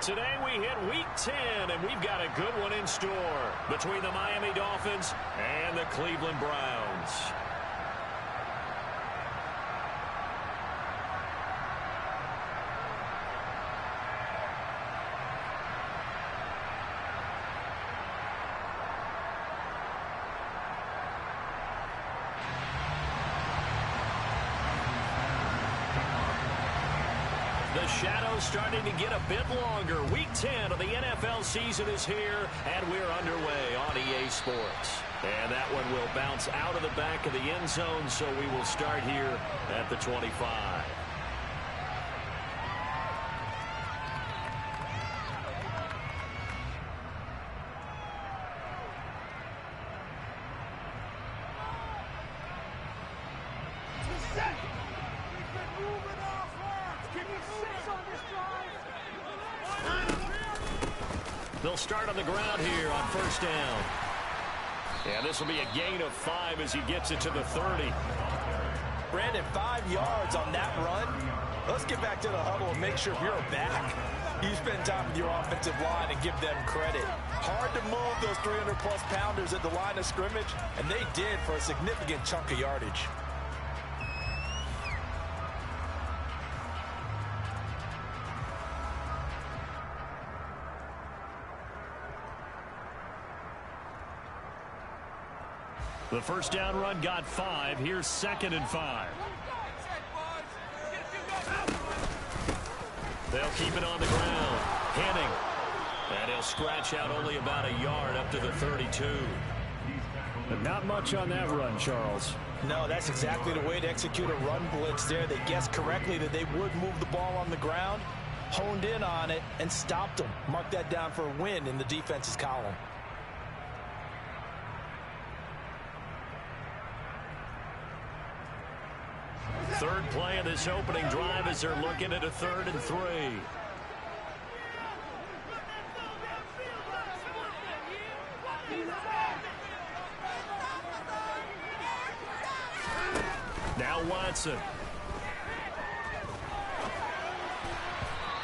Today we hit Week 10, and we've got a good one in store between the Miami Dolphins and the Cleveland Browns. The shadow's starting to get a bit longer. Week 10 of the NFL season is here, and we're underway on EA Sports. And that one will bounce out of the back of the end zone, so we will start here at the 25. They'll start on the ground here on first down. And this will be a gain of 5 as he gets it to the 30. Brandon, 5 yards on that run. Let's get back to the huddle and make sure you're back. You spend time with your offensive line and give them credit. Hard to move those 300-plus pounders at the line of scrimmage, and they did for a significant chunk of yardage. The first down run got 5. Here's 2nd and 5. They'll keep it on the ground. Henning. And he'll scratch out only about a yard up to the 32. But not much on that run, Charles. No, that's exactly the way to execute a run blitz there. They guessed correctly that they would move the ball on the ground, honed in on it, and stopped them. Mark that down for a win in the defense's column. Third play of this opening drive as they're looking at a 3rd and 3. Now Watson.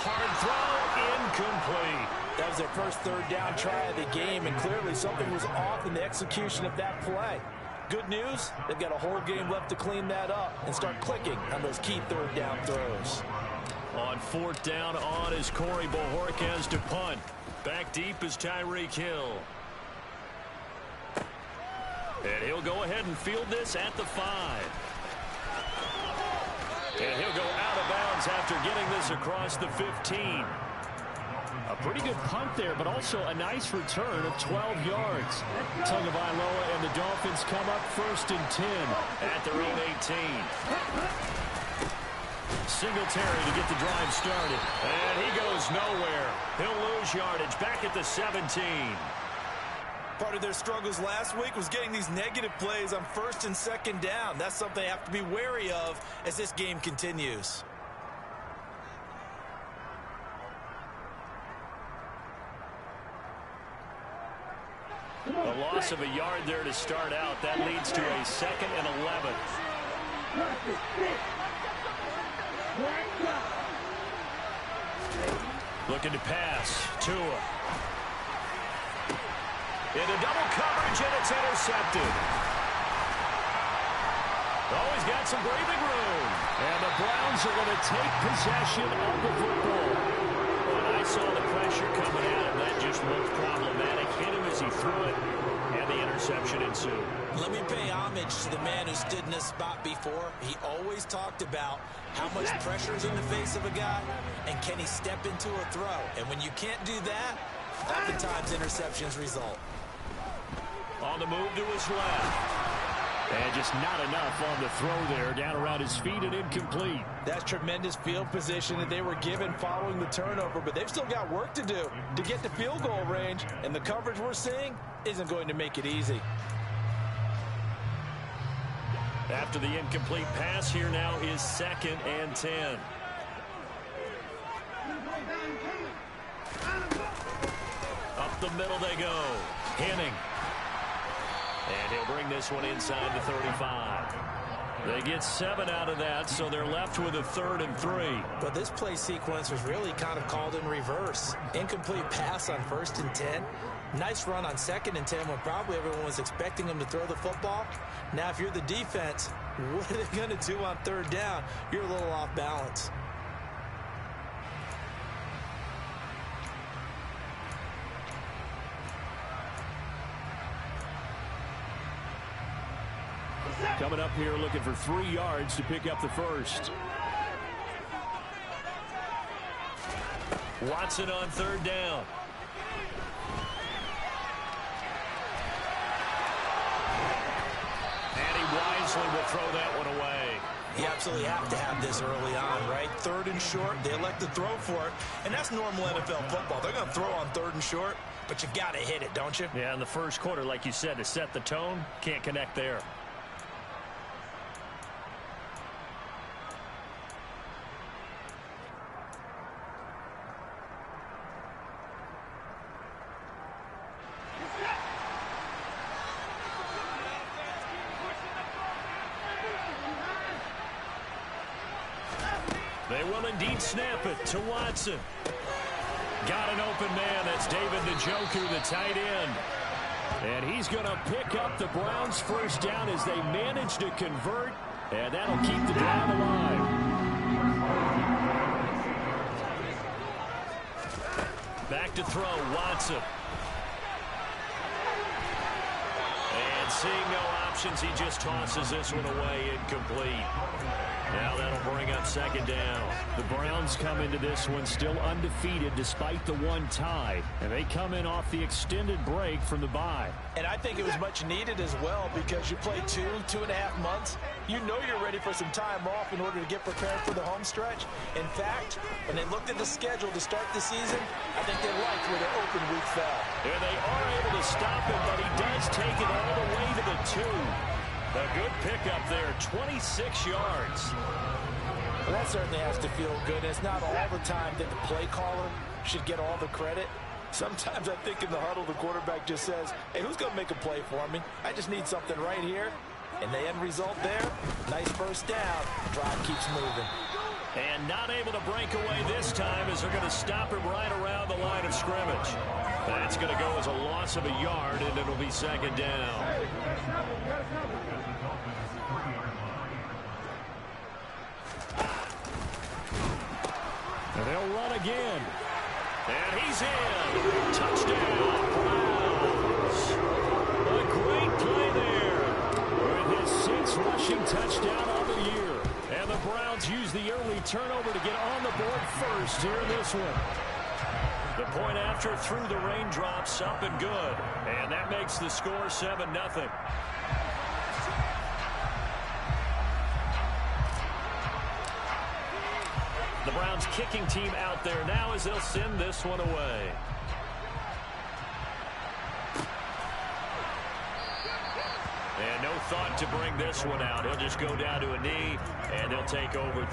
Hard throw, incomplete. That was their first 3rd down try of the game, and clearly something was off in the execution of that play. Good news, they've got a whole game left to clean that up and start clicking on those key 3rd down throws. On 4th down on is Corey Bojorquez to punt. Back deep is Tyreek Hill. And he'll go ahead and field this at the 5. And he'll go out of bounds after getting this across the 15. A pretty good punt there, but also a nice return of 12 yards. Tagovailoa and the Dolphins come up 1st and 10 at their own 18. Singletary to get the drive started. And he goes nowhere. He'll lose yardage back at the 17. Part of their struggles last week was getting these negative plays on 1st and 2nd down. That's something they have to be wary of as this game continues. A loss of a yard there to start out. That leads to a 2nd and 11. Looking to pass. Tua. Into double coverage, and it's intercepted. Oh, he's got some breathing room. And the Browns are going to take possession of the football. When I saw the pressure coming at him, that just looked problematic. Hit him as he threw it, and the interception ensued. Let me pay homage to the man who stood in this spot before. He always talked about how much pressure is in the face of a guy, and can he step into a throw. And when you can't do that, oftentimes interceptions result. On the move to his left. And just not enough on the throw there. Down around his feet and incomplete. That's tremendous field position that they were given following the turnover, but they've still got work to do to get to field goal range, and the coverage we're seeing isn't going to make it easy. After the incomplete pass, here now is 2nd and 10. Up the middle they go. Henning. And he'll bring this one inside the 35. They get 7 out of that, so they're left with a 3rd and 3. But this play sequence was really kind of called in reverse. Incomplete pass on 1st and 10. Nice run on 2nd and 10 when probably everyone was expecting them to throw the football. Now, if you're the defense, what are they going to do on 3rd down? You're a little off balance. Coming up here looking for 3 yards to pick up the first. Watson on 3rd down. And he wisely will throw that one away. You absolutely have to have this early on, right? 3rd and short, they elect to throw for it, and that's normal NFL football. They're going to throw on 3rd and short, but you got to hit it, don't you? Yeah, in the first quarter, like you said, to set the tone, can't connect there. They will indeed snap it to Watson. Got an open man. That's David Njoku, the tight end. And he's going to pick up the Browns' first down as they manage to convert. And that'll keep the drive alive. Back to throw, Watson. And seeing no options, he just tosses this one away, incomplete. Now that'll bring up 2nd down. The Browns come into this one still undefeated despite the 1 tie. And they come in off the extended break from the bye. And I think it was much needed as well because you play 2.5 months. You know you're ready for some time off in order to get prepared for the home stretch. In fact, when they looked at the schedule to start the season, I think they liked where their open week fell. And they are able to stop him, but he does take it all the way to the 2. A good pickup there, 26 yards. Well, that certainly has to feel good. It's not all the time that the play caller should get all the credit. Sometimes I think in the huddle, the quarterback just says, hey, who's going to make a play for me? I just need something right here. And the end result there, nice first down. Drive keeps moving. And not able to break away this time as they're going to stop him right around the line of scrimmage. That's going to go as a loss of a yard, and it'll be 2nd down. And they'll run again. And he's in. Touchdown, Browns. A great play there. With his 6th rushing touchdown of the year. And the Browns use the early turnover to get on the board first here in this one. The point after through the raindrops, up and good. And that makes the score 7-0. The Browns kicking team out there now as they'll send this one away. And no thought to bring this one out. He'll just go down to a knee, and they'll take over.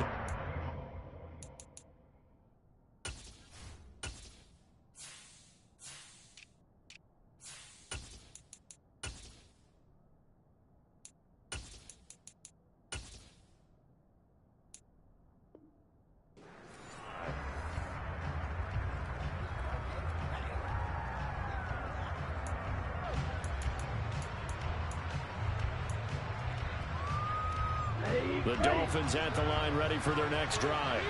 The Dolphins at the line ready for their next drive.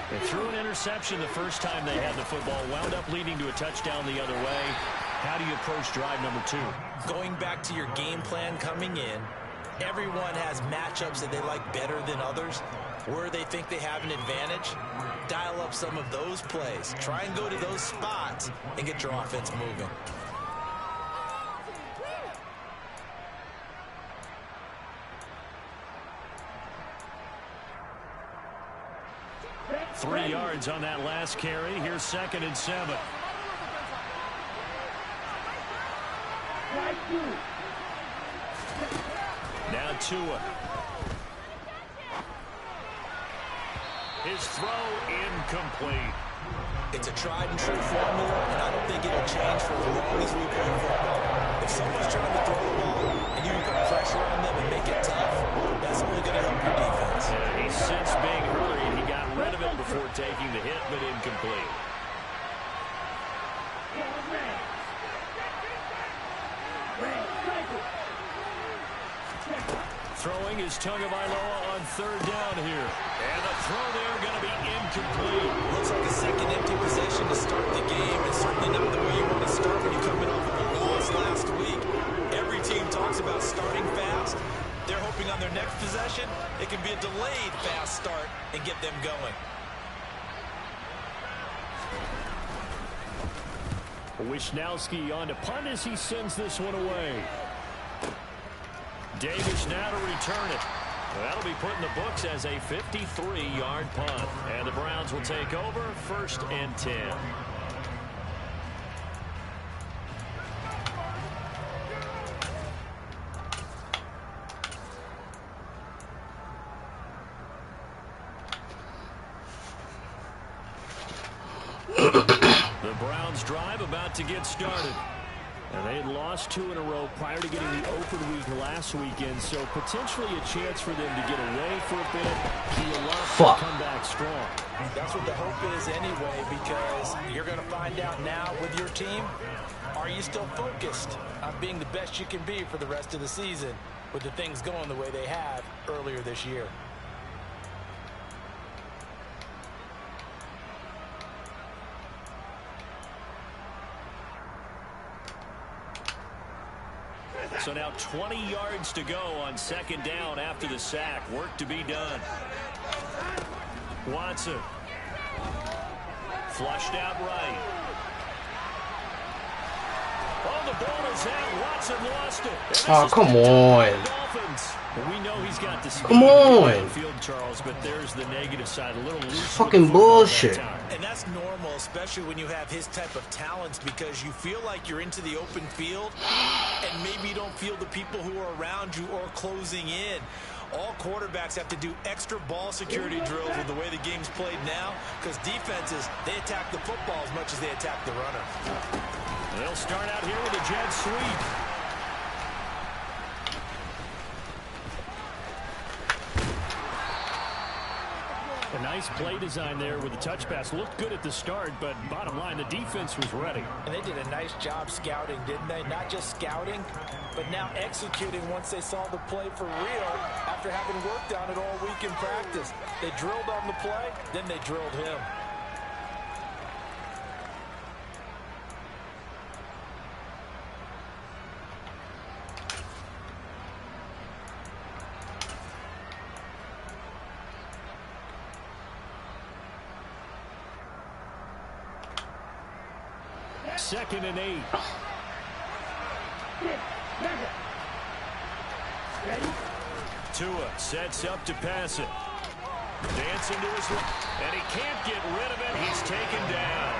They threw an interception the first time they had the football, wound up leading to a touchdown the other way. How do you approach drive number 2? Going back to your game plan coming in, everyone has matchups that they like better than others. Where they think they have an advantage, dial up some of those plays. Try and go to those spots and get your offense moving. Three yards on that last carry. Here's 2nd and 7. Now Tua. His throw incomplete. It's a tried and true formula, and I don't think it'll change for as long as we play football. If someone's trying to throw the ball and you can put pressure on them and make it tough, that's only going to help your defense. Yeah, he's since being hurried. He got rid of it before taking the hit, but incomplete. Throwing is Tagovailoa on third down here. And the throw there going to be incomplete. Looks like a second empty possession to start the game, and certainly not the way you want to start when you're coming off of a loss last week. Every team talks about starting fast. They're hoping on their next possession, it can be a delayed fast start and get them going. Wisnowski on to punt as he sends this one away. Davis now to return it. That'll be put in the books as a 53-yard punt. And the Browns will take over, 1st and 10. The Browns drive about to get started. And they had lost 2 in a row prior to getting the open week last weekend, so potentially a chance for them to get away for a bit, heal up, and come back strong. That's what the hope is anyway, because you're going to find out now with your team, are you still focused on being the best you can be for the rest of the season with the things going the way they have earlier this year? So now 20 yards to go on 2nd down after the sack. Work to be done. Watson. Flushed out right. Oh, the ball is out. Watson lost it. Oh, come on. Dolphins. We know he's got the speed Come on. in the field, Charles, but there's the negative side. A little loose. Fucking bullshit. And that's normal, especially when you have his type of talents, because you feel like you're into the open field and maybe you don't feel the people who are around you or closing in. All quarterbacks have to do extra ball security drills with the way the game's played now, because defenses, they attack the football as much as they attack the runner. They'll start out here with a jet sweep. A nice play design there with the touch pass. Looked good at the start, but bottom line, the defense was ready. And they did a nice job scouting, didn't they? Not just scouting, but now executing once they saw the play for real after having worked on it all week in practice. They drilled on the play, then they drilled him. Second and 8. Tua sets up to pass it. Dancing to his left, and he can't get rid of it. He's taken down.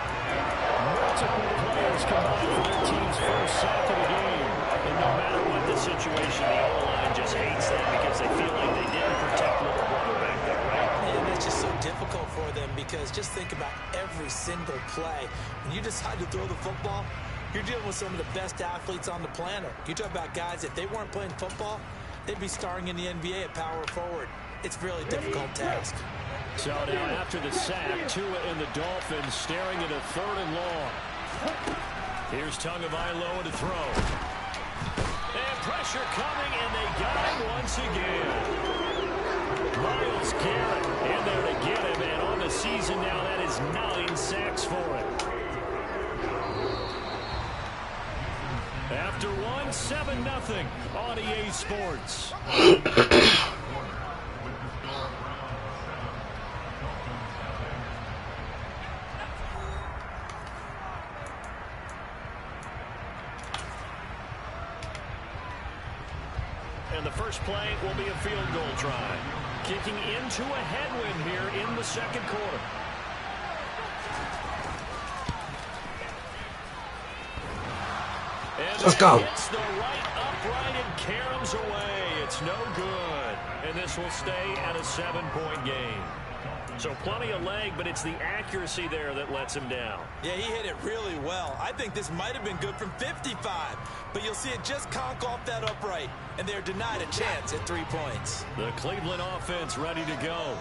Multiple players combined for their team's first sack of the game. And no matter what the situation, the O-line just hates them because they feel like they didn't protect little brother back there, right? And it's just so difficult for them because just think about every single play. When you decide to throw the football, you're dealing with some of the best athletes on the planet. You talk about guys, if they weren't playing football, they'd be starring in the NBA at power forward. It's a really difficult task. So now after the sack, Tua and the Dolphins staring at a 3rd and long. Here's Tagovailoa to throw. And pressure coming, and they got him once again. Myles Garrett in there to get him, and on the season now, that is 9 sacks for him. After one, 7-0 on EA Sports. And the first play will be a field goal try. Kicking into a headwind here in the 2nd quarter. And let's go. Hits the right upright and caroms away. It's no good. And this will stay at a 7-point game. So plenty of leg, but it's the accuracy there that lets him down. Yeah, he hit it really well. I think this might have been good from 55, but you'll see it just conk off that upright, and they're denied a chance at 3 points. The Cleveland offense ready to go.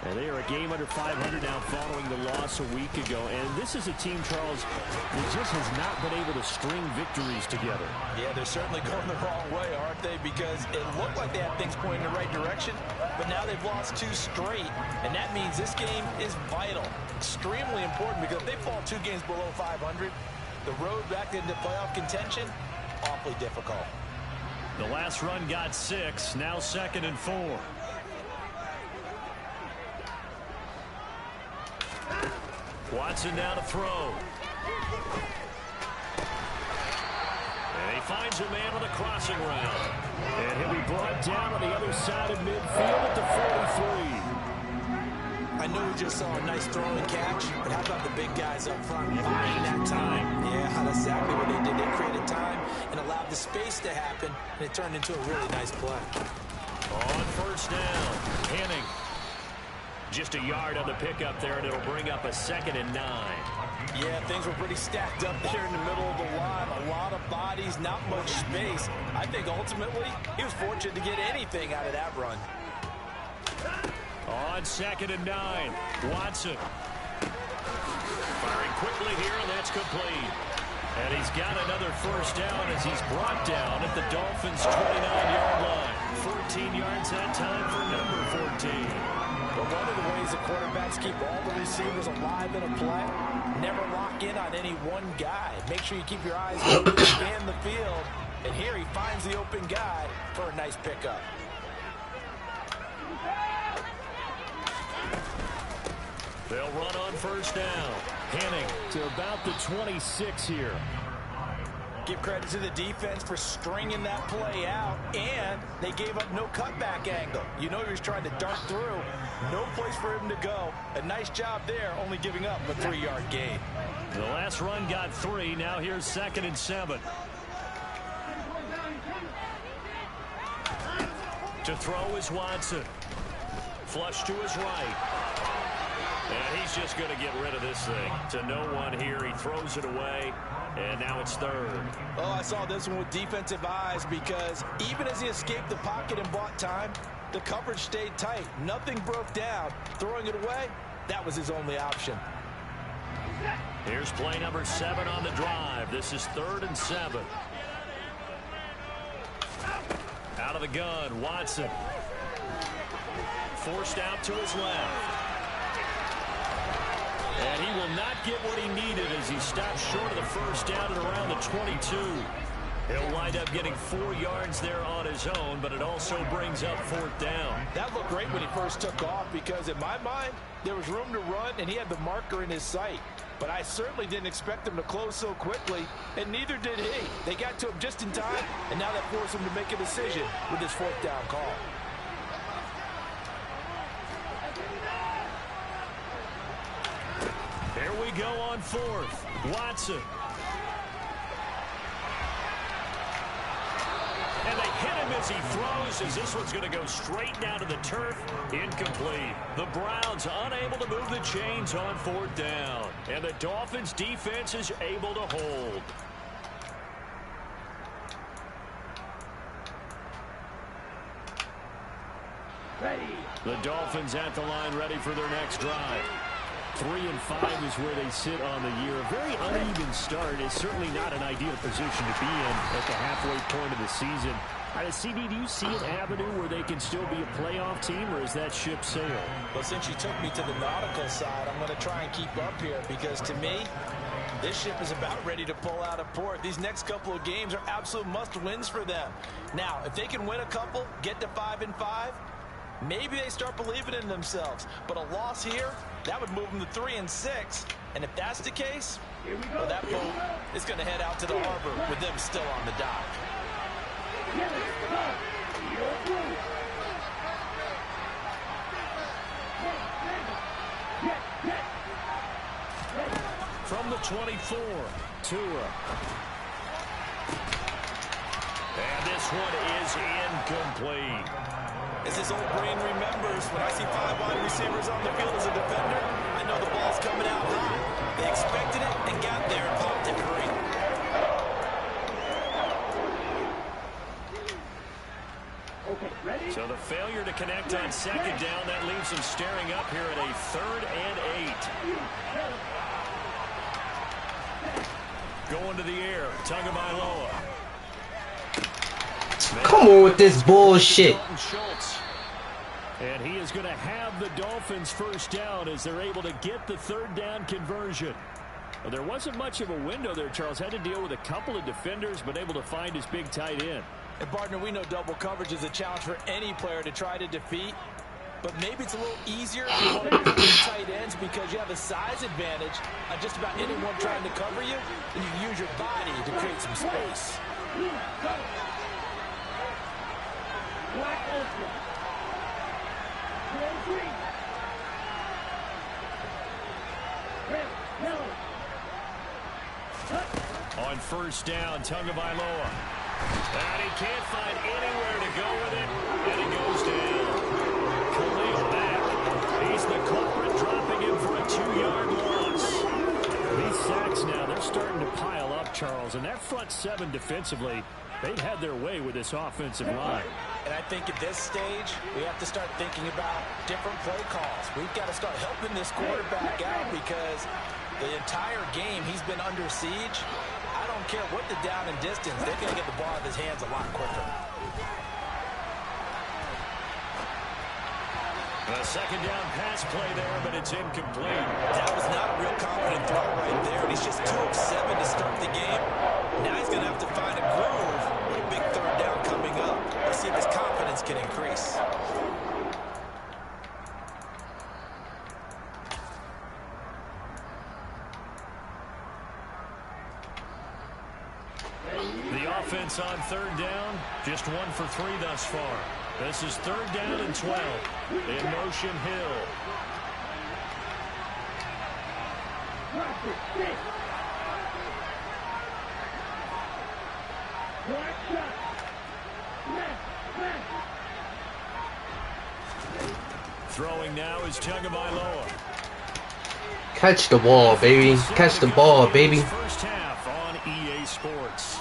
And they are a game under 500 now following the loss a week ago. And this is a team, Charles, that just has not been able to string victories together. Yeah, they're certainly going the wrong way, aren't they? Because it looked like they had things pointing in the right direction, but now they've lost 2 straight. And that means this game is vital, extremely important, because if they fall 2 games below 500, the road back into playoff contention, awfully difficult. The last run got 6, now 2nd and 4. Watson now to throw. And he finds a man on the crossing route. And he'll be brought down on the other side of midfield at the 43. I know we just saw a nice throwing catch, but how about the big guys up front buying that time? Yeah, that's exactly what they did. They created time and allowed the space to happen, and it turned into a really nice play. On first down, Henning. Just a yard on the pickup there, and it'll bring up a 2nd and 9. Yeah, things were pretty stacked up there in the middle of the line. A lot of bodies, not much space. I think ultimately he was fortunate to get anything out of that run. On 2nd and 9, Watson. Firing quickly here, and that's complete. And he's got another first down as he's brought down at the Dolphins' 29-yard line. 14 yards that time for number 14. But one of the ways the quarterbacks keep all the receivers alive in a play, never lock in on any one guy. Make sure you keep your eyes open, scan the field, and here he finds the open guy for a nice pickup. They'll run on first down. Henning to about the 26 here. Give credit to the defense for stringing that play out, and they gave up no cutback angle. You know he was trying to dart through. No place for him to go. A nice job there, only giving up a 3-yard gain. The last run got 3. Now here's 2nd and 7. To throw is Watson. Flush to his right. And he's just going to get rid of this thing. To no one here. He throws it away. And now it's 3rd. Oh, I saw this one with defensive eyes, because even as he escaped the pocket and bought time, the coverage stayed tight. Nothing broke down. Throwing it away, that was his only option. Here's play number 7 on the drive. This is 3rd and 7. Out of the gun, Watson. Forced out to his left. And he will not get what he needed as he stops short of the first down at around the 22. He'll wind up getting 4 yards there on his own, but it also brings up 4th down. That looked great when he first took off, because in my mind, there was room to run, and he had the marker in his sight. But I certainly didn't expect him to close so quickly, and neither did he. They got to him just in time, and now that forced him to make a decision with his 4th down call. Here we go on 4th. Watson. And they hit him as he throws, as this one's going to go straight down to the turf. Incomplete. The Browns unable to move the chains on 4th down. And the Dolphins defense is able to hold. The Dolphins at the line, ready for their next drive. 3 and 5 is where they sit on the year. A very uneven start is certainly not an ideal position to be in at the halfway point of the season. CD, do you see an avenue where they can still be a playoff team, or is that ship sailed? Well, since you took me to the nautical side, I'm going to try and keep up here, because to me, this ship is about ready to pull out of port. These next couple of games are absolute must-wins for them. Now, if they can win a couple, get to 5 and 5, maybe they start believing in themselves. But a loss here, that would move them to 3 and 6. And if that's the case, well, that boat is going to head out to the harbor with them still on the dock. From the 24, Tua. And this one is incomplete. As his old brain remembers, when I see 5 wide receivers on the field as a defender, I know the ball's coming out high. They expected it and got there and popped it free. So the failure to connect on second down, that leaves them staring up here at a 3rd and 8. Going to the air, Tagovailoa. Come on with this bullshit. And he is going to have the Dolphins first down as they're able to get the 3rd down conversion. Well, there wasn't much of a window there. Charles had to deal with a couple of defenders, but able to find his big tight end. And, partner, we know double coverage is a challenge for any player to try to defeat. But maybe it's a little easier if you want to do tight ends because you have a size advantage on just about anyone trying to cover you. And you can use your body to create some space. On first down, Tagovailoa. And he can't find anywhere to go with it. And he goes down. Khalil back. He's the culprit, dropping him for a 2-yard loss. These sacks now, they're starting to pile up, Charles. And that front 7 defensively, they've had their way with this offensive line. And I think at this stage, we have to start thinking about different play calls. We've got to start helping this quarterback out because the entire game he's been under siege. I don't care what the down and distance, they're going to get the ball out of his hands a lot quicker. A second down pass play there, but it's incomplete. That was not a real confident throw right there. And he's just 2 of 7 to start the game. Now he's going to have to find a groove with a big 3rd down coming up. Let's see if his confidence can increase. The offense on 3rd down, just 1 for 3 thus far. This is 3rd down and 12. In motion, Hill. Throwing now is Tagovailoa. Catch the ball, baby. Catch the ball, baby. First half on EA Sports.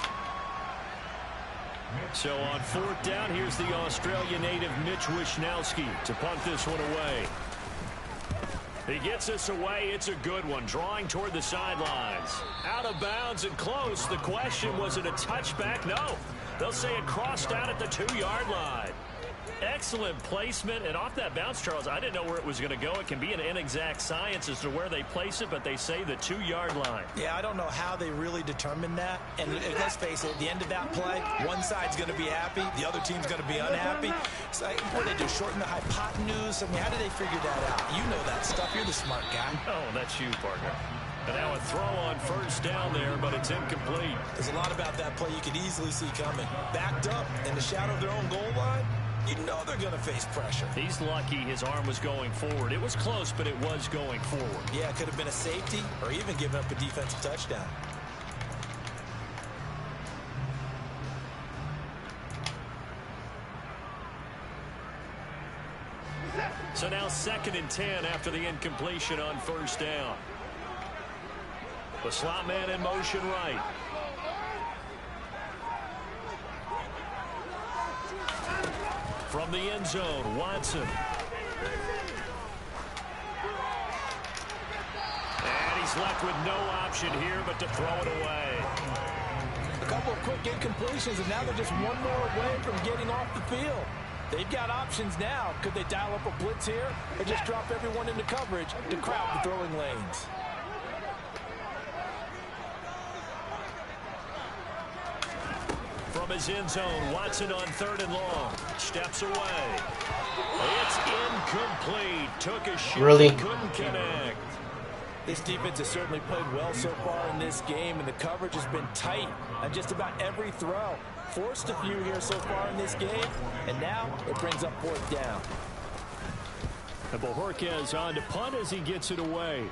So on 4th down, here's the Australia native Mitch Wishnowski to punt this one away. He gets us away. It's a good one. Drawing toward the sidelines. Out of bounds and close. The question, was it a touchback? No. They'll say it crossed out at the 2-yard line. Excellent placement, and off that bounce, Charles, I didn't know where it was going to go. It can be an inexact science as to where they place it, but they say the 2-yard line. Yeah, I don't know how they really determined that. And let's face it, at the end of that play, one side's going to be happy, the other team's going to be unhappy. So what do they do, shorten the hypotenuse? I mean, how do they figure that out? You know that stuff. You're the smart guy. Oh, that's you, partner. And now a throw on first down there, but it's incomplete. There's a lot about that play you could easily see coming. Backed up in the shadow of their own goal line, you know they're going to face pressure. He's lucky his arm was going forward. It was close, but it was going forward. Yeah, it could have been a safety or even given up a defensive touchdown. So now 2nd and 10 after the incompletion on first down. The slot man in motion right. From the end zone, Watson. And he's left with no option here but to throw it away. A couple of quick incompletions, and now they're just one more away from getting off the field. They've got options now. Could they dial up a blitz here or just drop everyone into coverage to crowd the throwing lanes? From his end zone, Watson on 3rd and long. Steps away. It's incomplete. Took a shot. Really? Couldn't connect. This defense has certainly played well so far in this game, and the coverage has been tight on just about every throw. Forced a few here so far in this game, and now it brings up 4th down. And Bojorquez on to punt as he gets it away.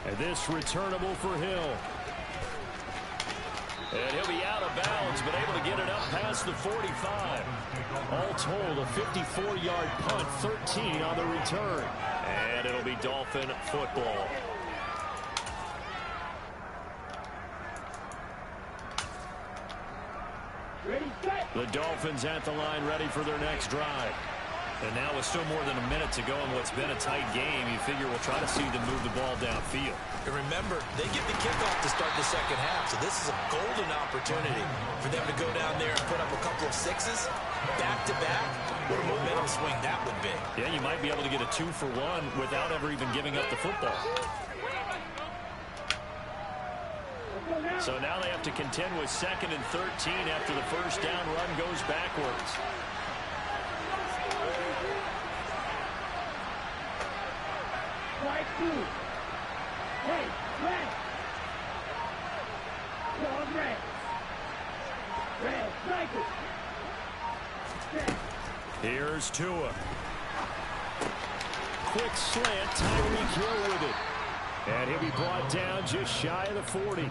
And this returnable for Hill. And he'll be out of bounds, but able to get it up past the 45. All told, a 54-yard punt, 13 on the return. And it'll be Dolphin football. The Dolphins at the line, ready for their next drive. And now with still more than a minute to go in what's been a tight game, you figure we'll try to see them move the ball downfield. And remember, they get the kickoff to start the second half, so this is a golden opportunity for them to go down there and put up a couple of sixes back-to-back. What a momentum swing that would be. Yeah, you might be able to get a 2-for-1 without ever even giving up the football. So now they have to contend with 2nd and 13 after the first down run goes backwards. Here's Tua. Quick slant, Tyreek Hill with it. And he'll be brought down just shy of the 40.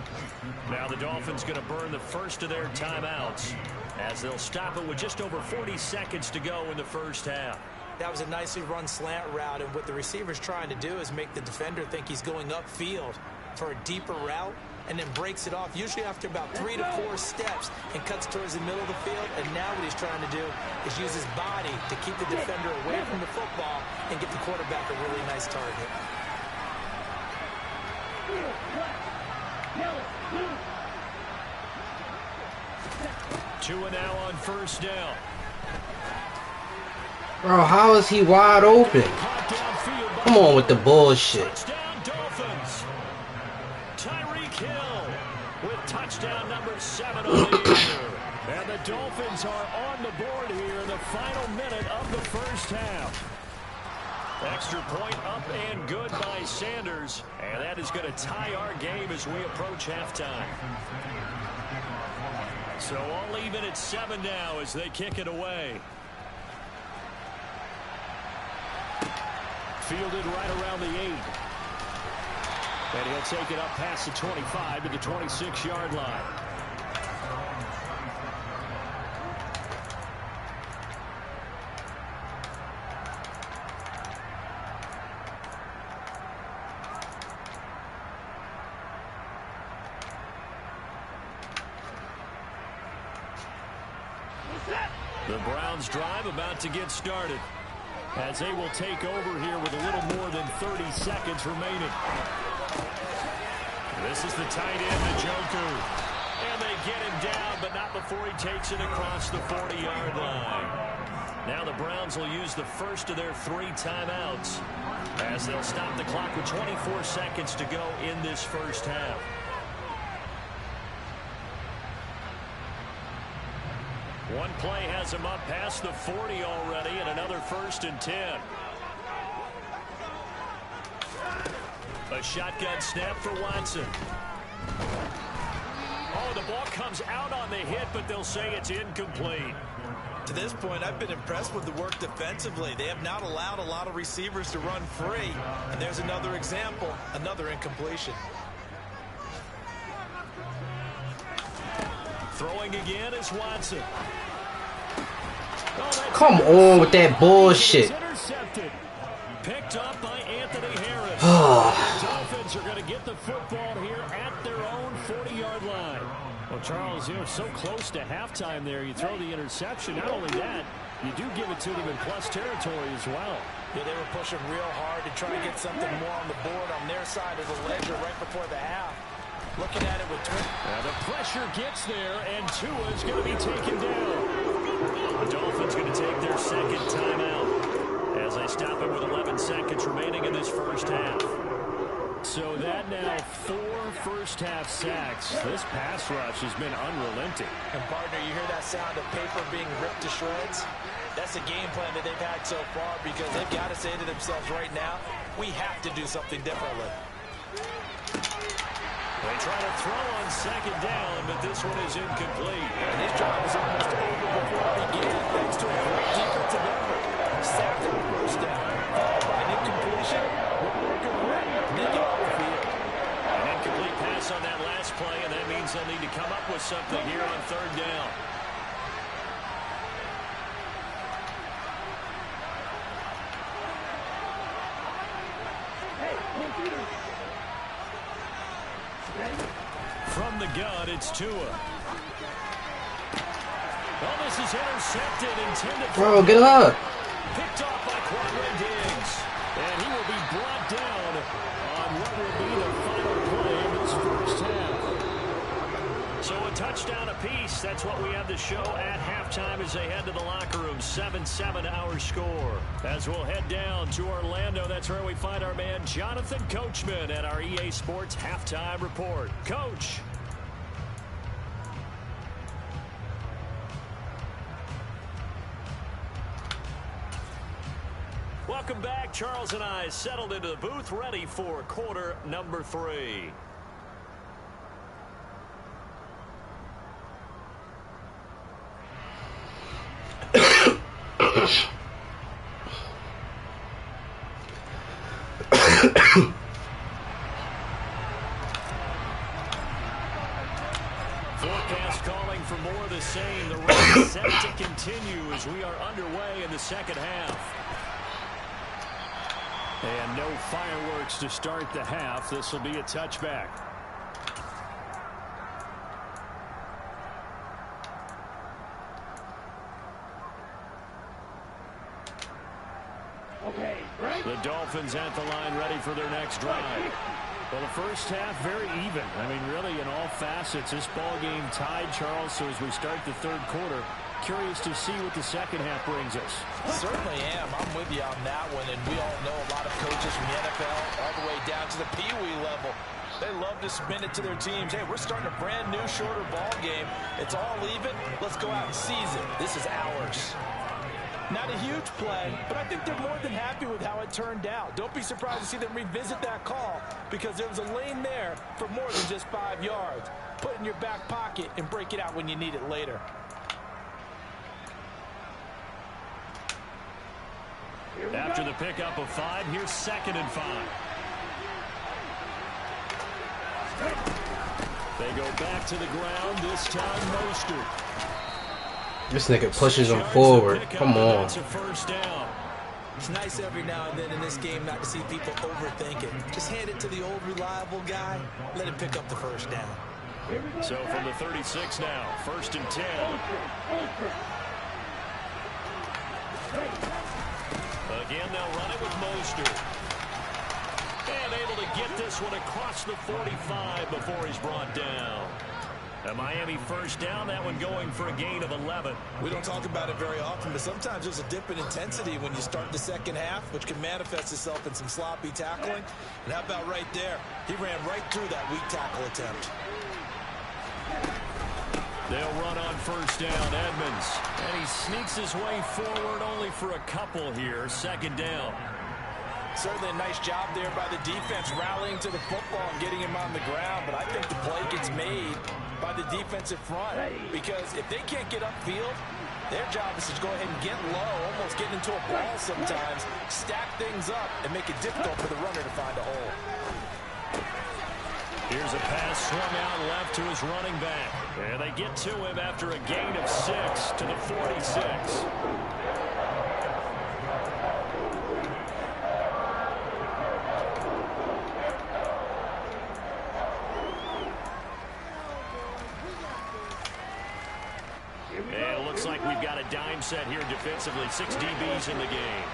Now the Dolphins going to burn the first of their timeouts as they'll stop it with just over 40 seconds to go in the first half. That was a nicely run slant route, and what the receiver's trying to do is make the defender think he's going upfield for a deeper route and then breaks it off, usually after about 3 to 4 steps, and cuts towards the middle of the field. And now what he's trying to do is use his body to keep the defender away from the football and get the quarterback a really nice target. Tua now on first down. Bro, how is he wide open? Come on with the bullshit. Touchdown Dolphins. Tyreek Hill with touchdown number 7 on the year. And the Dolphins are on the board here in the final minute of the first half. Extra point up and good by Sanders. And that is going to tie our game as we approach halftime. So all even at 7 now as they kick it away. Fielded right around the 8. And he'll take it up past the 25 to the 26-yard line. The Browns drive about to get started as they will take over here with a little more than 30 seconds remaining. This is the tight end, Njoku. And they get him down, but not before he takes it across the 40-yard line. Now the Browns will use the first of their 3 timeouts as they'll stop the clock with 24 seconds to go in this first half. One play has him up past the 40 already, and another 1st and 10. A shotgun snap for Watson. Oh, the ball comes out on the hit, but they'll say it's incomplete. To this point, I've been impressed with the work defensively. They have not allowed a lot of receivers to run free. And there's another example, another incompletion. Throwing again is Watson. Come on with that bullshit. Intercepted. Picked up by Anthony Harris. The Dolphins are going to get the football here at their own 40-yard line. Well, Charles, you're so close to halftime there. You throw the interception. Not only that, you do give it to them in plus territory as well. Yeah, they were pushing real hard to try to get something more on the board on their side of the ledger right before the half. Looking at it with twin. The pressure gets there, and Tua's going to be taken down. The Dolphins going to take their 2nd timeout as they stop it with 11 seconds remaining in this first half. So that now 4 first-half sacks. This pass rush has been unrelenting. And, partner, you hear that sound of paper being ripped to shreds? That's the game plan that they've had so far because they've got to say to themselves right now, we have to do something differently. They try to throw on 2nd down, but this one is incomplete. And his job is almost over before it began, thanks to a great defensive effort. Sack on the first down, followed by an incompletion. They get off the field. An incomplete pass on that last pass play, and that means they'll need to come up with something here on third down. From the gun, it's Tua. Well, this is intercepted, intended for... Bro, get up. Picked off by Quadre Diggs. And he will be brought down on what will be the final play of this first half. So a touchdown apiece. That's what we have to show at halftime as they head to the locker room. 7-7 our score. As we'll head down to Orlando, that's where we find our man Jonathan Coachman at our EA Sports Halftime Report. Coach. Welcome back. Charles and I settled into the booth, ready for quarter number 3. Forecast calling for more of the same. The race is set to continue as we are underway in the second half. And no fireworks to start the half. This will be a touchback. Okay, right. The Dolphins at the line, ready for their next drive. Well, the first half very even. I mean, really, in all facets, this ball game tied, Charles. So as we start the third quarter, curious to see what the second half brings us. Certainly am. I'm with you on that one. And we all know a lot of coaches from the NFL all the way down to the Pee-wee level. They love to spin it to their teams. Hey, we're starting a brand new, shorter ball game. It's all even. Let's go out and seize it. This is ours. Not a huge play, but I think they're more than happy with how it turned out. Don't be surprised to see them revisit that call because there was a lane there for more than just 5 yards. Put it in your back pocket and break it out when you need it later. After the pickup of 5, here's 2nd and 5. They go back to the ground, this time Mostert. This nigga pushes him forward. Come on. It's nice every now and then in this game not to see people overthink it. Just hand it to the old reliable guy. Let him pick up the first down. So from the 36 now, 1st and 10. Again, they'll run it with Mostert. And able to get this one across the 45 before he's brought down. A Miami first down, that one going for a gain of 11. We don't talk about it very often, but sometimes there's a dip in intensity when you start the second half, which can manifest itself in some sloppy tackling. And how about right there? He ran right through that weak tackle attempt. They'll run on first down, Edmonds. And he sneaks his way forward only for a couple here. 2nd down. Certainly a nice job there by the defense rallying to the football and getting him on the ground, but I think the play gets made by the defensive front because if they can't get upfield, their job is to go ahead and get low, almost getting into a ball sometimes, stack things up, and make it difficult for the runner to find a hole. Here's a pass swung out left to his running back. And they get to him after a gain of 6 to the 46. And it looks like we've got a dime set here defensively. 6 DBs in the game.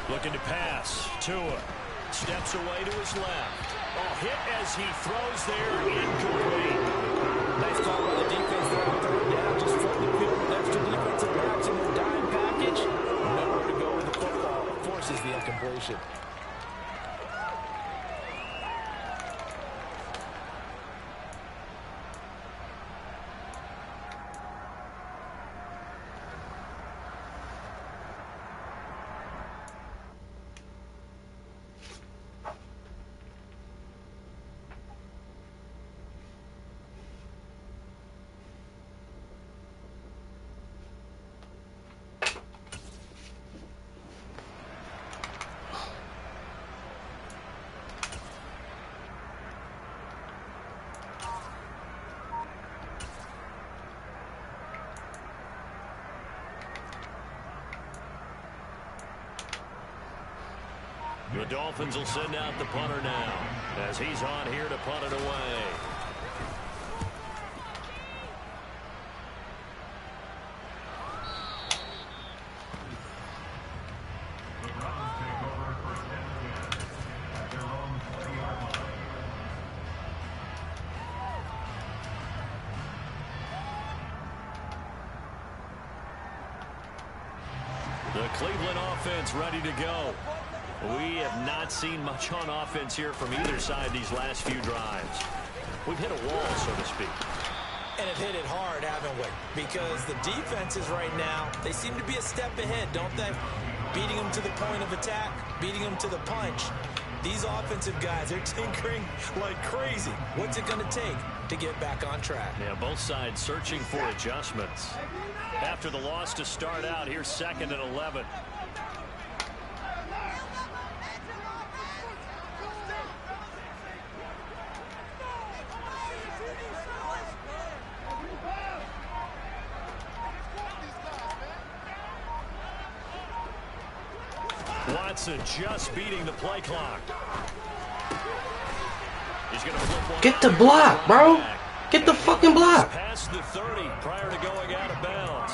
Looking to pass. Tua steps away to his left. Oh, hit as he throws there. Incomplete. Nice call by the defense there on third down. Just front the field with extra defensive backs in their dime package. Nowhere to go with the football. Forces the incompletion. The Dolphins will send out the punter now as he's on here to punt it away. The Cleveland offense ready to go. We have not seen much on offense here from either side these last few drives. We've hit a wall, so to speak. And have hit it hard, haven't we? Because the defenses right now, they seem to be a step ahead, don't they? Beating them to the point of attack, beating them to the punch. These offensive guys, they're tinkering like crazy. What's it going to take to get back on track? Yeah, both sides searching for adjustments. After the loss to start out, here's 2nd and 11. Watson just beating the play clock. He's going to flip one. Get the block, bro. Get the fucking block. Past the 30 prior to going out of bounds.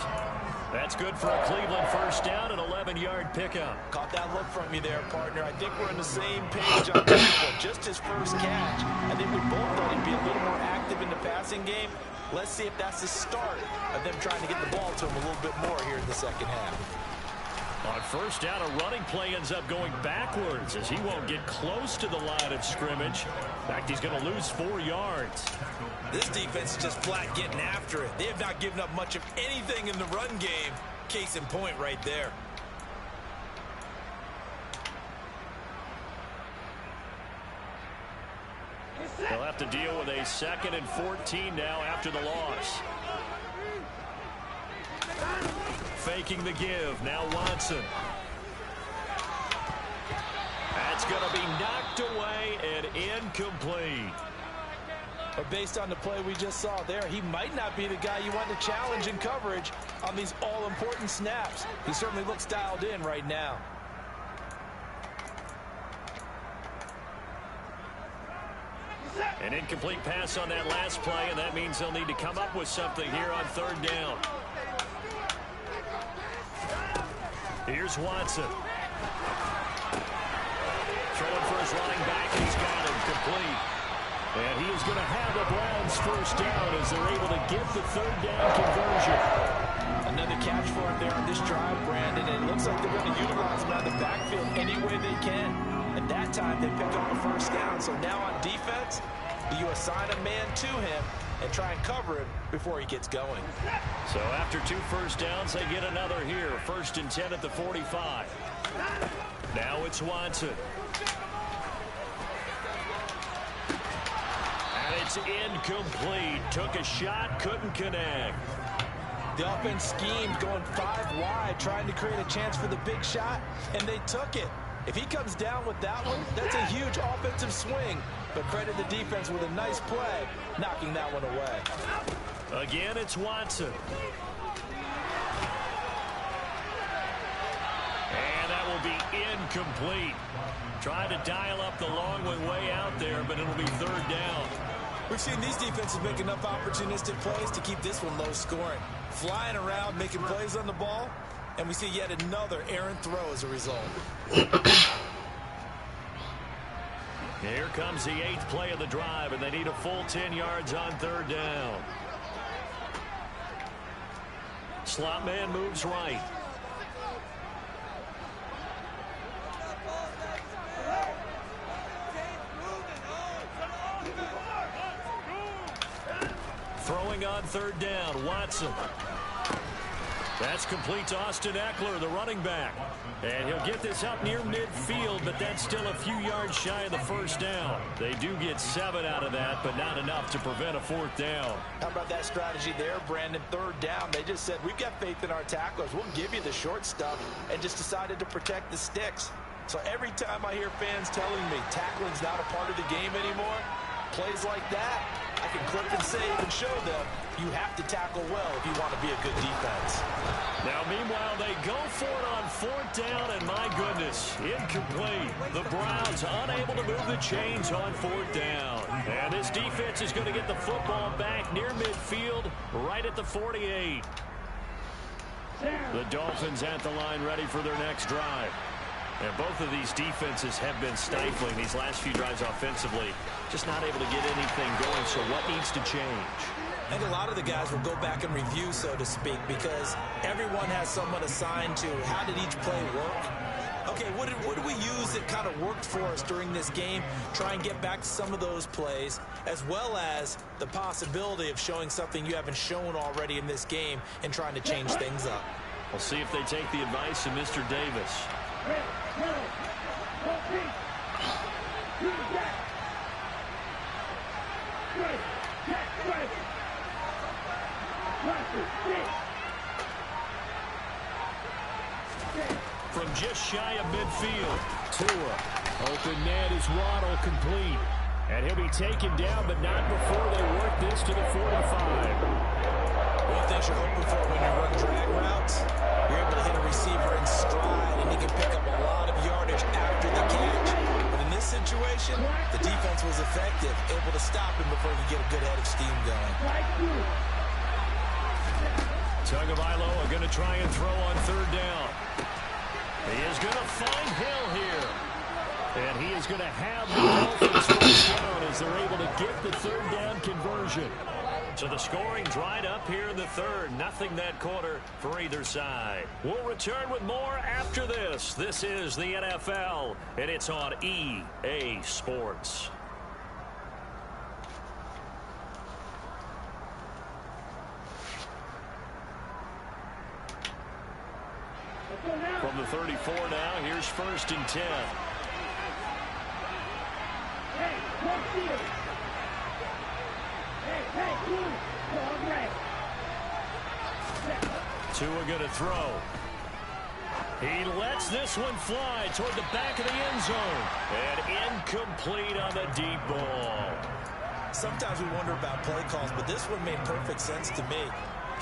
That's good for a Cleveland first down, an 11-yard pickup. Caught that look from you there, partner. I think we're on the same page on that one. Just his first catch. I think we both thought he'd be a little more active in the passing game. Let's see if that's the start of them trying to get the ball to him a little bit more here in the second half. On first down, a running play ends up going backwards as he won't get close to the line of scrimmage. In fact, he's going to lose 4 yards. This defense is just flat getting after it. They have not given up much of anything in the run game. Case in point right there. They'll have to deal with a 2nd and 14 now after the loss. Faking the give. Now Watson. That's going to be knocked away and incomplete. But based on the play we just saw there, he might not be the guy you want to challenge in coverage on these all-important snaps. He certainly looks dialed in right now. An incomplete pass on that last play, and that means they'll need to come up with something here on 3rd down. Here's Watson. Throwing for his running back. He's got him complete. And he is going to have the Browns first down as they're able to get the 3rd down conversion. Another catch for him there on this drive, Brandon. And it looks like they're going to utilize him out of the backfield any way they can. At that time, they pick up a first down. So now on defense, you assign a man to him and try and cover him before he gets going. So after 2 first downs, they get another here. 1st and 10 at the 45. Now it's Watson. And it's incomplete. Took a shot, couldn't connect. The offense schemed going 5 wide, trying to create a chance for the big shot, and they took it. If he comes down with that one, that's a huge offensive swing. But credit the defense with a nice play, knocking that one away. Again, it's Watson. And that will be incomplete. Trying to dial up the long one way out there, but it'll be 3rd down. We've seen these defenses make enough opportunistic plays to keep this one low scoring. Flying around, making plays on the ball, and we see yet another errant throw as a result. Here comes the 8th play of the drive, and they need a full 10 yards on 3rd down. Slot man moves right. Throwing on 3rd down, Watson. That's complete to Austin Eckler, the running back. And he'll get this up near midfield, but that's still a few yards shy of the first down. They do get 7 out of that, but not enough to prevent a 4th down. How about that strategy there, Brandon? 3rd down, they just said, we've got faith in our tacklers. We'll give you the short stuff, and just decided to protect the sticks. So every time I hear fans telling me tackling's not a part of the game anymore, plays like that, I can clip and save and show them you have to tackle well if you want to be a good defense. Now, meanwhile, they go for it on 4th down, and my goodness, incomplete. The Browns unable to move the chains on 4th down. And this defense is going to get the football back near midfield, right at the 48. The Dolphins at the line, ready for their next drive. And both of these defenses have been stifling these last few drives offensively. Just not able to get anything going, so what needs to change? I think a lot of the guys will go back and review, so to speak, because everyone has someone assigned to how did each play work. Okay, what did we use that kind of worked for us during this game? Try and get back to some of those plays, as well as the possibility of showing something you haven't shown already in this game and trying to change things up. We'll see if they take the advice of Mr. Davis. From just shy of midfield, Tua. Open net is Waddle, complete. And he'll be taken down, but not before they work this to the 45. One of the things you're hoping for when you run drag routes, you're able to hit a receiver in stride, and he can pick up a lot of yardage after the catch. But in this situation, the defense was effective, able to stop him before he could get a good head of steam going. Tagovailoa going to try and throw on 3rd down. He is going to find Hill here. And he is going to have the Dolphins first down as they're able to get the 3rd down conversion. So the scoring dried up here in the 3rd. Nothing that quarter for either side. We'll return with more after this. This is the NFL, and it's on EA Sports. From the 34 now, here's 1st and 10. Tua going to throw. He lets this one fly toward the back of the end zone. And incomplete on the deep ball. Sometimes we wonder about play calls, but this one made perfect sense to me.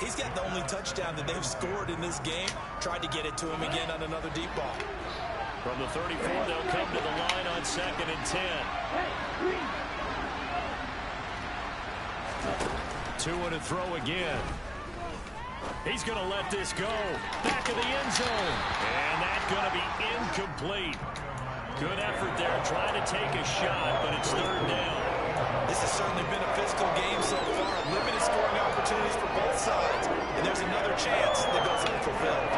He's got the only touchdown that they've scored in this game. Tried to get it to him again on another deep ball. From the 34, they'll come to the line on 2nd and 10. Tua to throw again. He's going to let this go. Back of the end zone. And that's going to be incomplete. Good effort there trying to take a shot, but it's 3rd down. This has certainly been a physical game so far. Limited scoring opportunities for both sides. And there's another chance that goes unfulfilled.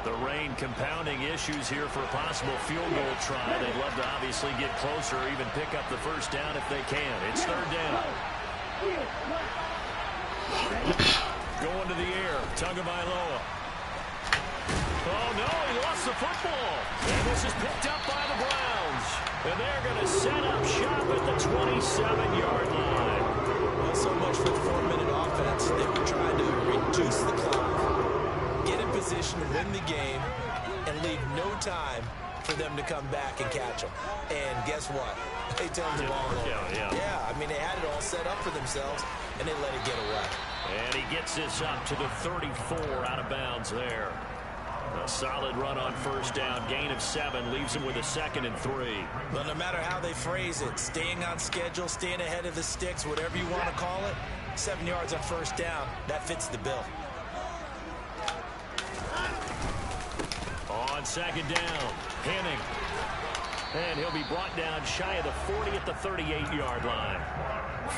The rain compounding issues here for a possible field goal try. They'd love to obviously get closer or even pick up the 1st down if they can. It's 3rd down. Going to the air. Tagovailoa. Oh, no, he lost the football. And this is picked up by the Browns. And they're going to set up shop at the 27-yard line. Well, so much for the 4-minute offense. They were trying to reduce the clock, get in position to win the game, and leave no time for them to come back and catch them. And guess what? They turned the ball over. Yeah, I mean, they had it all set up for themselves, and they let it get away. And he gets this up to the 34, out of bounds there. A solid run on 1st down. Gain of 7 leaves him with a 2nd and 3. But no matter how they phrase it, staying on schedule, staying ahead of the sticks, whatever you want to call it, 7 yards on 1st down, that fits the bill. On 2nd down, Henning. And he'll be brought down shy of the 40 at the 38-yard line.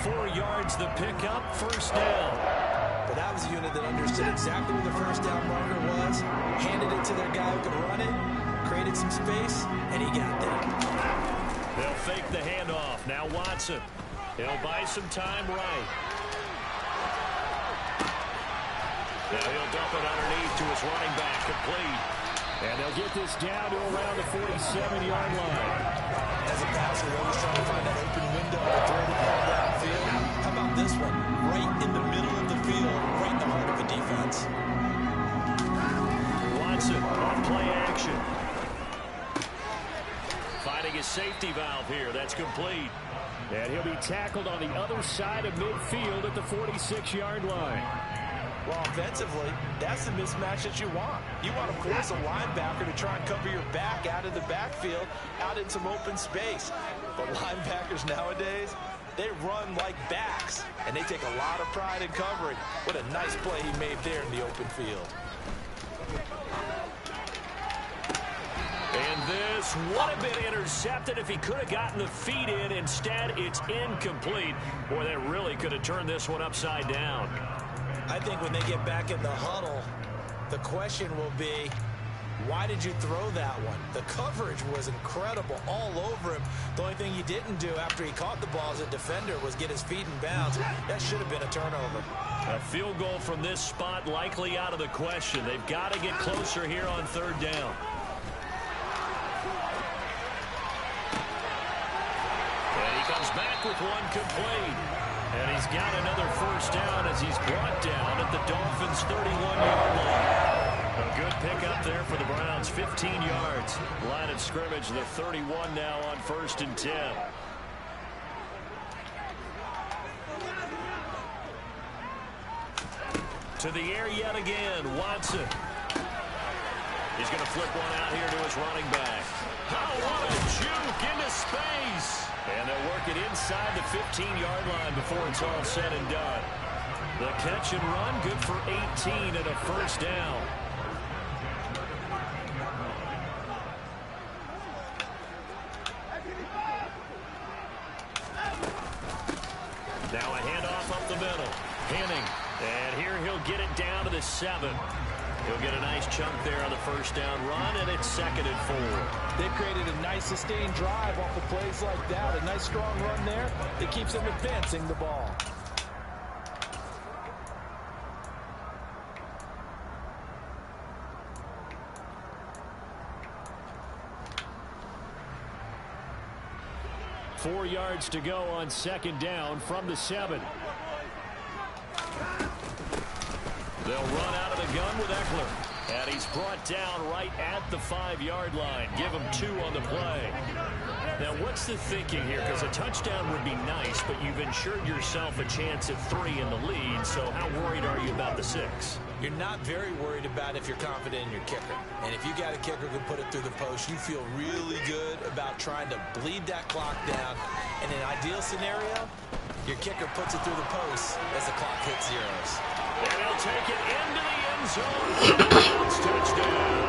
4 yards the pickup, 1st down. But that was a unit that understood exactly where the 1st down marker was, handed it to their guy who could run it, created some space, and he got there. They'll fake the handoff. Now Watson. He'll buy some time right. Now he'll dump it underneath to his running back, complete. And they'll get this down to around the 47-yard line. As a passer, they're always trying to find that open window to throw the ball downfield. How about this one? Right in the middle of the field, right in the heart of the defense. Watson on play action. Finding his safety valve here. That's complete. And he'll be tackled on the other side of midfield at the 46-yard line. Well, offensively, that's the mismatch that you want. You want to force a linebacker to try and cover your back out of the backfield, out in some open space. But linebackers nowadays, they run like backs, and they take a lot of pride in covering. What a nice play he made there in the open field. And this would have been intercepted if he could have gotten the feet in. Instead, it's incomplete. Boy, that really could have turned this one upside down. I think when they get back in the huddle, the question will be, why did you throw that one? The coverage was incredible all over him. The only thing he didn't do after he caught the ball as a defender was get his feet in bounds. That should have been a turnover. A field goal from this spot likely out of the question. They've got to get closer here on third down. And he comes back with one complete. And he's got another first down as he's brought down at the Dolphins' 31-yard line. A good pickup there for the Browns, 15 yards. Line of scrimmage, the 31 now on 1st and 10. To the air yet again, Watson. He's going to flip one out here to his running back. Oh, what a juke into space. And they'll work it inside the 15-yard line before it's all said and done. The catch and run, good for 18 and a first down. Now a handoff up the middle. Henning. And here he'll get it down to the 7. He'll get a nice chunk there on the first down run, and it's 2nd and 4. They've created a nice sustained drive off of plays like that. A nice strong run there that keeps them advancing the ball. Four yards to go on 2nd down from the 7. They'll run out of the gun with Eckler. And he's brought down right at the 5-yard line. Give him 2 on the play. Now, what's the thinking here? Because a touchdown would be nice, but you've ensured yourself a chance at 3 in the lead. So how worried are you about the 6? You're not very worried about if you're confident in your kicker. And if you got a kicker who can put it through the post, you feel really good about trying to bleed that clock down. In an ideal scenario, your kicker puts it through the post as the clock hits zeros. And he'll take it into the end zone. Touchdown.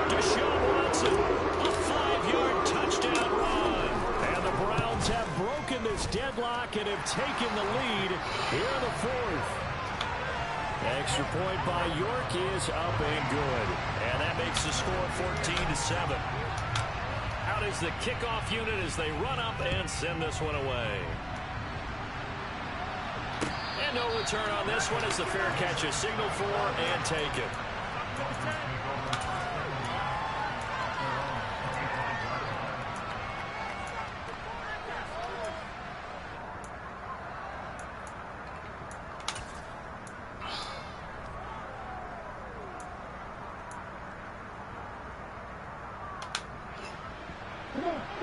Deshaun Watson, a 5-yard touchdown run. And the Browns have broken this deadlock and have taken the lead here in the 4th. Extra point by York is up and good. And that makes the score 14-7. Out is the kickoff unit as they run up and send this one away. And no return on this one as the fair catch is signaled for and taken.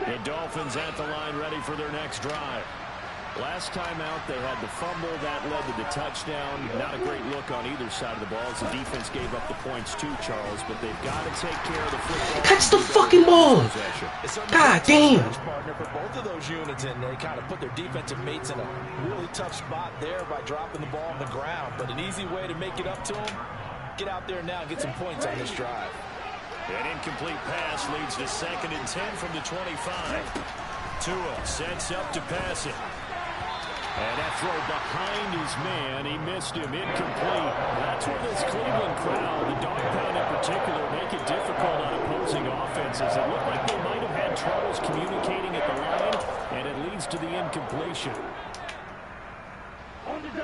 The Dolphins at the line ready for their next drive. Last time out, they had the fumble. That led to the touchdown. Not a great look on either side of the ball as the defense gave up the points too, Charles, but they've got to take care of the football. Catch the fucking ball! God damn! Partner for both of those units, and they kind of put their defensive mates in a really tough spot there by dropping the ball on the ground. But an easy way to make it up to them, get out there now and get some points on this drive. An incomplete pass leads to 2nd and 10 from the 25. Tua sets up to pass it. And that throw behind his man, he missed him, incomplete. That's where this Cleveland crowd, the dog pound in particular, make it difficult on opposing offenses. It looked like they might have had troubles communicating at the line, and it leads to the incompletion.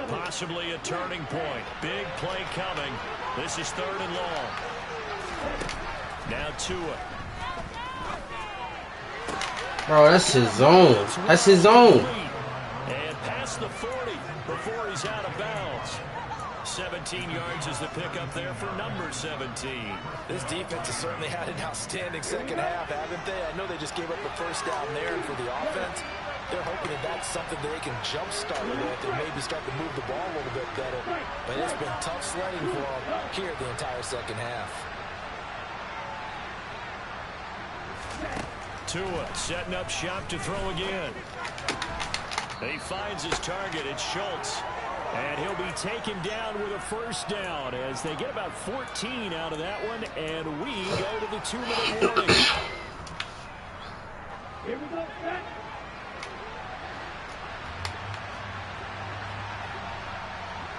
Possibly a turning point. Big play coming. This is 3rd and long. Now Tua. Bro, that's his zone. That's his zone. And past the 40 before he's out of bounds. 17 14 yards is the pickup there for number 17. This defense has certainly had an outstanding second half, haven't they? I know they just gave up the first down there, and for the offense, they're hoping that that's something that they can jumpstart with and maybe start to move the ball a little bit better. But it's been tough sledding for them here the entire second half. Tua setting up shop to throw again. He finds his target. It's Schultz. And he'll be taken down with a first down as they get about 14 out of that one. And we go to the 2-minute warning. Here we go, set.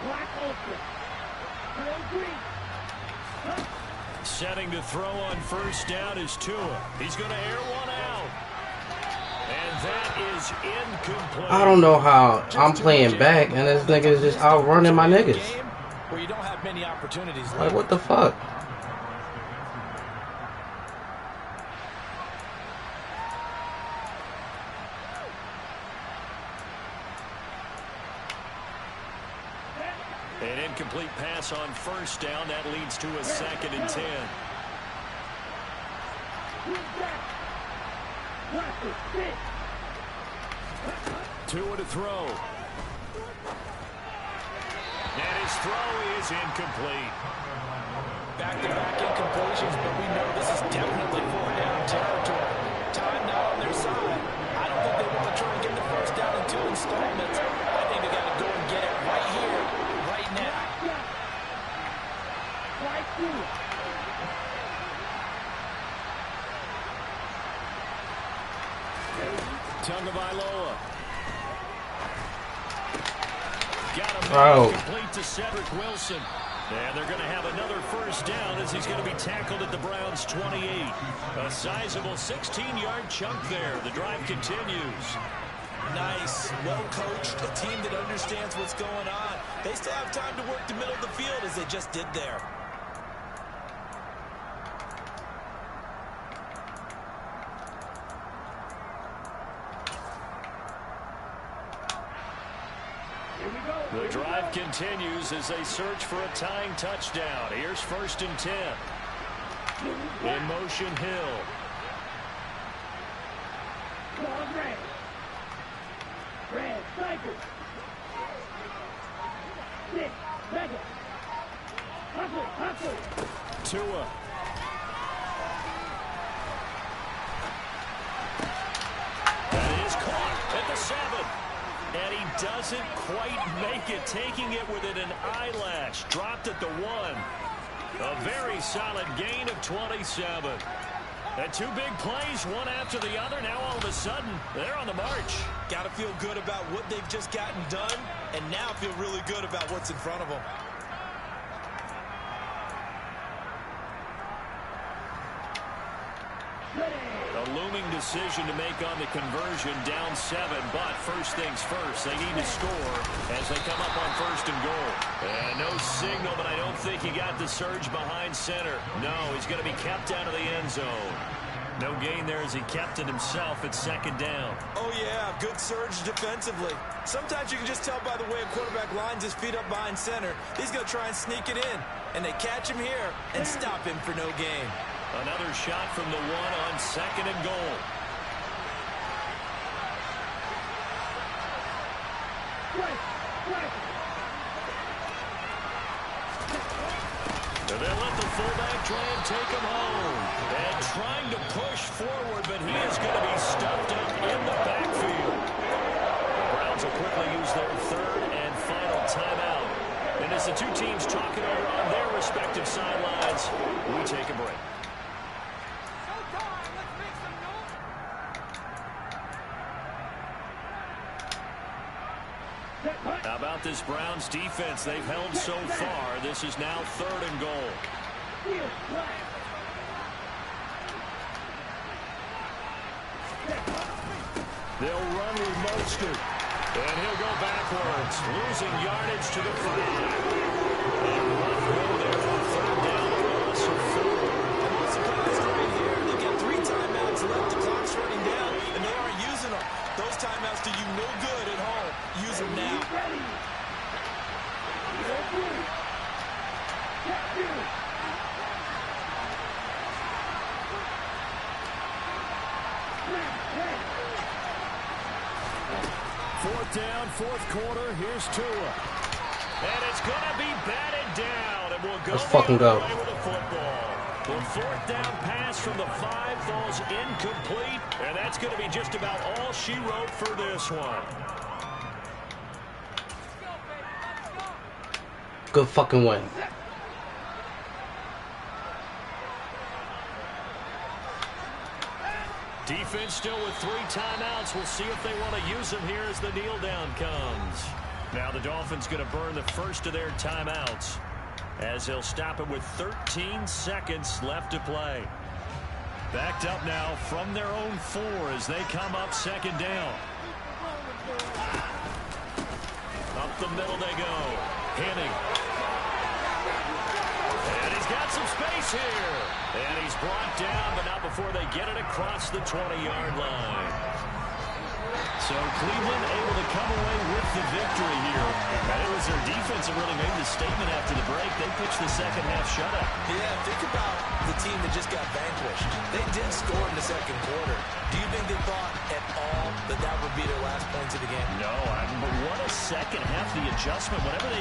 Black open. Setting to throw on first down is Tua. He's going to air one out. And that is incomplete. I don't know how I'm playing back and this nigga is just outrunning my niggas. Where you don't have many opportunities. Like, what the fuck? An incomplete pass on first down. That leads to a 2nd and 10. Tua to throw. And his throw is incomplete. Back-to-back incompletions, but we know this is definitely 4-down territory. Time now on their side. I don't think they want to try and get the first down in 2 installments. I think they got to go and get it right here, right now. Tagovailoa. Got him complete to Cedric Wilson. And they're going to have another first down as he's going to be tackled at the Browns' 28. A sizable 16-yard chunk there. The drive continues. Nice, well coached, a team that understands what's going on. They still have time to work the middle of the field as they just did there. The drive continues as they search for a tying touchdown. Here's 1st and 10. In motion, Hill. Red, cycle. 6, 7. Hustle. Tua. That is caught at the 7. And he doesn't quite make it, taking it within an eyelash. Dropped at the 1. A very solid gain of 27. And 2 big plays, one after the other. Now all of a sudden, they're on the march. Got to feel good about what they've just gotten done, and now feel really good about what's in front of them. A looming decision to make on the conversion, down 7, but first things first, they need to score as they come up on 1st and goal. And no signal, but I don't think he got the surge behind center. No, he's going to be kept out of the end zone. No gain there as he kept it himself at 2nd down. Oh, yeah, good surge defensively. Sometimes you can just tell by the way a quarterback lines his feet up behind center. He's going to try and sneak it in, and they catch him here and stop him for no gain. Another shot from the 1 on 2nd and goal. They'll let the fullback try and take him home. And trying to push forward, but he is going to be stuffed up in the backfield. The Browns will quickly use their 3rd and final timeout. And as the 2 teams talking over on their respective sidelines, we take a break. How about this Browns defense? They've held so far. This is now 3rd and goal. They'll run with Mostert. And he'll go backwards, losing yardage to the 5. And rough go there for 3rd down, a loss of 4. I'm not surprised right here. They've got 3 timeouts left. The clock's running down, and they aren't using them. Those timeouts do you no good at home. Use them now. Fourth down, fourth quarter. Here's Tua. And it's going to be batted down. And we'll go Let's fucking go. with the football. The fourth down pass from the 5 falls incomplete. And that's going to be just about all she wrote for this one. Good fucking win. Defense still with 3 timeouts. We'll see if they want to use them here as the kneel down comes. Now the Dolphins going to burn the first of their timeouts as they'll stop it with 13 seconds left to play. Backed up now from their own 4 as they come up second down. Up the middle they go. Henning. And he's got some space here. And he's brought down, but not before they get it across the 20-yard line. So Cleveland able to come away with the victory here. And it was their defense that really made the statement after the break. They pitched the second half shutout. Yeah, think about the team that just got vanquished. They did score in the second quarter. Do you think they thought at all that that would be their last points of the game? No, but what a second half, the adjustment. Whatever they did.